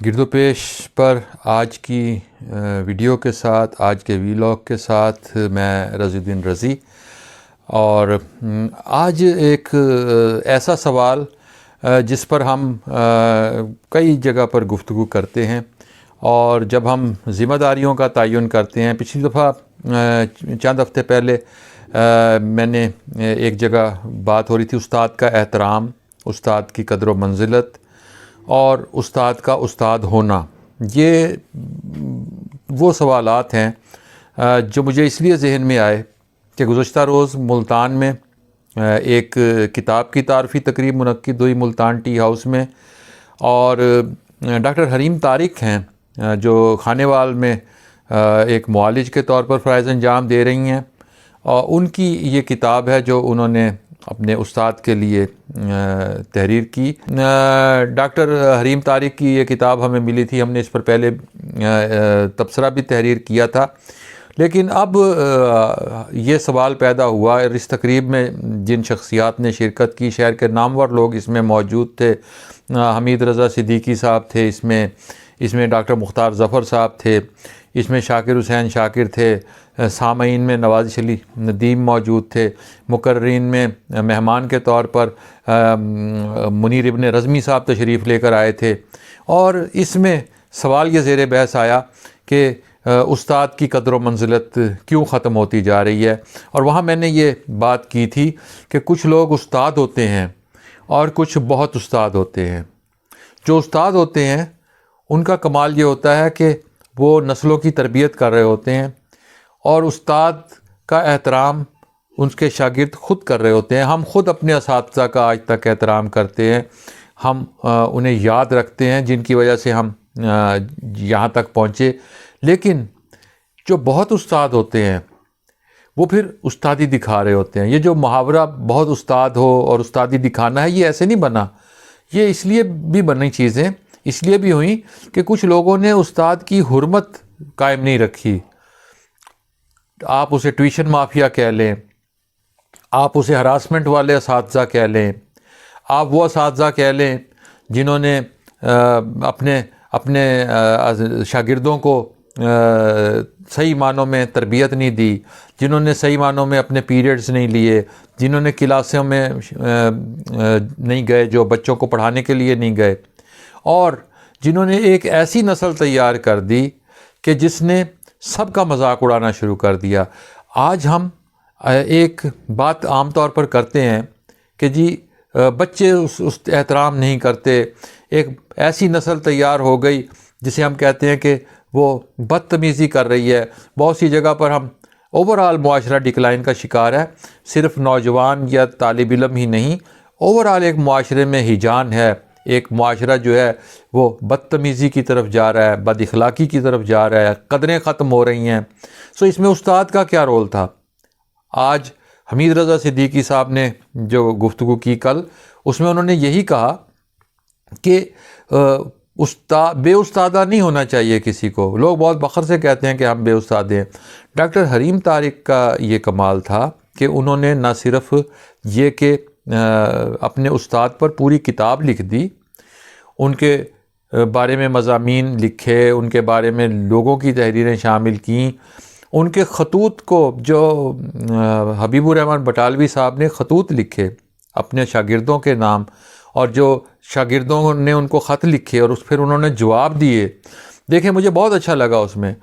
گرد و پیش پر آج کی ویڈیو کے ساتھ، آج کے ویلاگ کے ساتھ میں رضی الدین رضی، اور آج ایک ایسا سوال جس پر ہم کئی جگہ پر گفتگو کرتے ہیں، اور جب ہم ذمہ داریوں کا تعین کرتے ہیں، پچھلی دفعہ چند ہفتے پہلے میں نے ایک جگہ بات ہو رہی تھی استاد کا احترام، استاد کی قدر و منزلت اور استاد کا استاد ہونا۔ یہ وہ سوالات ہیں جو مجھے اس لیے ذہن میں آئے کہ گزشتہ روز ملتان میں ایک کتاب کی تعارفی تقریب منعقد ہوئی ملتان ٹی ہاؤس میں، اور ڈاکٹر حریم طارق ہیں جو خانے وال میں ایک معالج کے طور پر فرائض انجام دے رہی ہیں، اور ان کی یہ کتاب ہے جو انہوں نے اپنے استاد کے لیے تحریر کی۔ ڈاکٹر حریم طارق کی یہ کتاب ہمیں ملی تھی، ہم نے اس پر پہلے تبصرہ بھی تحریر کیا تھا، لیکن اب یہ سوال پیدا ہوا اس تقریب میں جن شخصیات نے شرکت کی، شہر کے نامور لوگ اس میں موجود تھے۔ حمید رضا صدیقی صاحب تھے اس میں ڈاکٹر مختار ظفر صاحب تھے، اس میں شاکر حسین شاکر تھے، سامعین میں نواز علی ندیم موجود تھے، مقررین میں مہمان کے طور پر منیر ابن رزمی صاحب تشریف لے کر آئے تھے، اور اس میں سوال یہ زیر بحث آیا کہ استاد کی قدر و منزلت کیوں ختم ہوتی جا رہی ہے۔ اور وہاں میں نے یہ بات کی تھی کہ کچھ لوگ استاد ہوتے ہیں اور کچھ بہت استاد ہوتے ہیں۔ جو استاد ہوتے ہیں ان کا کمال یہ ہوتا ہے کہ وہ نسلوں کی تربیت کر رہے ہوتے ہیں، اور استاد کا احترام ان کے شاگرد خود کر رہے ہوتے ہیں۔ ہم خود اپنے اساتذہ کا آج تک احترام کرتے ہیں، ہم انہیں یاد رکھتے ہیں جن کی وجہ سے ہم یہاں تک پہنچے، لیکن جو بہت استاد ہوتے ہیں وہ پھر استادی دکھا رہے ہوتے ہیں۔ یہ جو محاورہ بہت استاد ہو اور استادی دکھانا ہے، یہ ایسے نہیں بنا، یہ اس لیے بھی بنی چیزیں اس لیے بھی ہوئیں کہ کچھ لوگوں نے استاد کی حرمت قائم نہیں رکھی۔ آپ اسے ٹیوشن مافیا کہہ لیں، آپ اسے ہراسمنٹ والے اساتذہ کہہ لیں، آپ وہ اساتذہ کہہ لیں جنہوں نے اپنے شاگردوں کو صحیح معنوں میں تربیت نہیں دی، جنہوں نے صحیح معنوں میں اپنے پیریڈز نہیں لیے، جنہوں نے کلاسوں میں نہیں گئے، جو بچوں کو پڑھانے کے لیے نہیں گئے، اور جنہوں نے ایک ایسی نسل تیار کر دی کہ جس نے سب کا مذاق اڑانا شروع کر دیا۔ آج ہم ایک بات عام طور پر کرتے ہیں کہ جی بچے اس احترام نہیں کرتے، ایک ایسی نسل تیار ہو گئی جسے ہم کہتے ہیں کہ وہ بدتمیزی کر رہی ہے۔ بہت سی جگہ پر ہم اوورآل معاشرہ ڈکلائن کا شکار ہے، صرف نوجوان یا طالب علم ہی نہیں، اوورآل ایک معاشرے میں ہیجان ہے، ایک معاشرہ جو ہے وہ بدتمیزی کی طرف جا رہا ہے، بد اخلاقی کی طرف جا رہا ہے، قدریں ختم ہو رہی ہیں۔ سو اس میں استاد کا کیا رول تھا؟ آج حمید رضا صدیقی صاحب نے جو گفتگو کی کل، اس میں انہوں نے یہی کہا کہ بے استادہ نہیں ہونا چاہیے کسی کو۔ لوگ بہت فخر سے کہتے ہیں کہ ہم بے استاد ہیں۔ ڈاکٹر حریم طارق کا یہ کمال تھا کہ انہوں نے نہ صرف یہ کہ اپنے استاد پر پوری کتاب لکھ دی، ان کے بارے میں مضامین لکھے، ان کے بارے میں لوگوں کی تحریریں شامل کیں، ان کے خطوط کو جو حبیب الرحمن بٹالوی صاحب نے خطوط لکھے اپنے شاگردوں کے نام، اور جو شاگردوں نے ان کو خط لکھے اور پھر انہوں نے جواب دیے۔ دیکھیں مجھے بہت اچھا لگا اس میں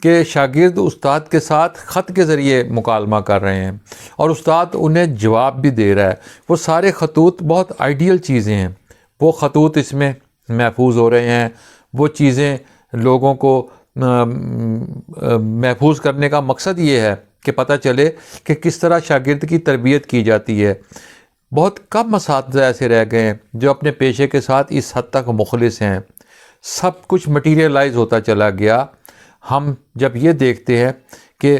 کہ شاگرد استاد کے ساتھ خط کے ذریعے مکالمہ کر رہے ہیں اور استاد انہیں جواب بھی دے رہا ہے۔ وہ سارے خطوط بہت آئیڈیل چیزیں ہیں، وہ خطوط اس میں محفوظ ہو رہے ہیں۔ وہ چیزیں لوگوں کو محفوظ کرنے کا مقصد یہ ہے کہ پتہ چلے کہ کس طرح شاگرد کی تربیت کی جاتی ہے۔ بہت کم اساتذہ ایسے رہ گئے ہیں جو اپنے پیشے کے ساتھ اس حد تک مخلص ہیں۔ سب کچھ مٹیریلائز ہوتا چلا گیا۔ ہم جب یہ دیکھتے ہیں کہ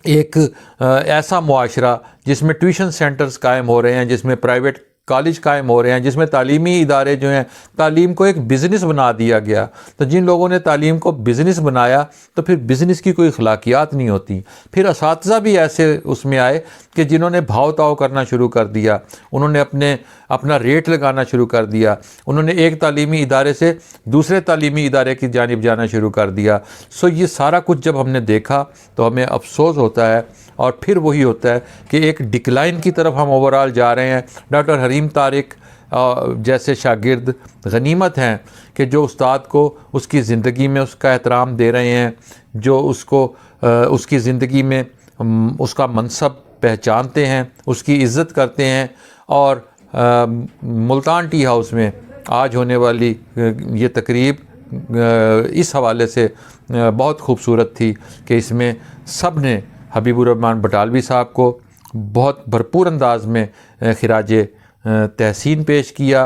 ایک ایسا معاشرہ جس میں ٹیوشن سینٹرز قائم ہو رہے ہیں، جس میں پرائیویٹ کالج قائم ہو رہے ہیں جس میں تعلیمی ادارے جو ہیں تعلیم کو ایک بزنس بنا دیا گیا. تو جن لوگوں نے تعلیم کو بزنس بنایا تو پھر بزنس کی کوئی اخلاقیات نہیں ہوتی. پھر اساتذہ بھی ایسے اس میں آئے کہ جنہوں نے بھاؤ تاؤ کرنا شروع کر دیا, انہوں نے اپنا ریٹ لگانا شروع کر دیا, انہوں نے ایک تعلیمی ادارے سے دوسرے تعلیمی ادارے کی جانب جانا شروع کر دیا. یہ سارا کچھ جب ہم نے دیکھا تو ہمیں افسوس ہوتا ہے, اور پھر وہی ہوتا ہے کہ ایک ڈکلائن کی طرف ہم اوورال جا رہے ہیں. ڈاکٹر حلیم طارق جیسے شاگرد غنیمت ہیں کہ جو استاد کو اس کی زندگی میں اس کا احترام دے رہے ہیں, جو اس کی زندگی میں اس کا منصب پہچانتے ہیں, اس کی عزت کرتے ہیں. اور ملتان ٹی ہاؤس میں آج ہونے والی یہ تقریب اس حوالے سے بہت خوبصورت تھی کہ اس میں سب نے حبیب الرحمن بٹالوی صاحب کو بہت بھرپور انداز میں خراج تحسین پیش کیا.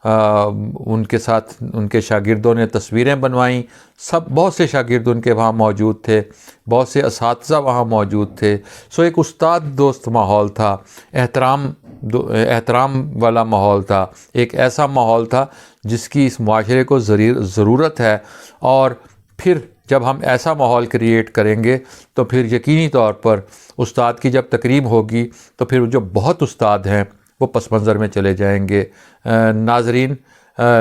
ان کے ساتھ ان کے شاگردوں نے تصویریں بنوائیں. بہت سے شاگرد ان کے وہاں موجود تھے, بہت سے اساتذہ وہاں موجود تھے. ایک استاد دوست ماحول تھا, احترام والا ماحول تھا, ایک ایسا ماحول تھا جس کی اس معاشرے کو ضرورت ہے. اور پھر جب ہم ایسا ماحول کریٹ کریں گے تو پھر یقینی طور پر استاد کی جب تقریب ہوگی تو پھر جو بہت استاد ہیں وہ پس منظر میں چلے جائیں گے. ناظرین,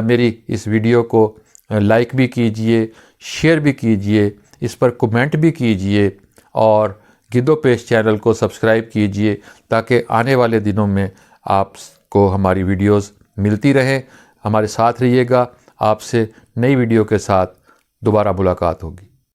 میری اس ویڈیو کو لائک بھی کیجئے, شیئر بھی کیجئے, اس پر کمنٹ بھی کیجئے, اور گدو پیش چینل کو سبسکرائب کیجئے تاکہ آنے والے دنوں میں آپ کو ہماری ویڈیوز ملتی رہیں. ہمارے ساتھ رہیے گا. آپ سے نئی ویڈیو کے ساتھ دوبارہ ملاقات ہوگی.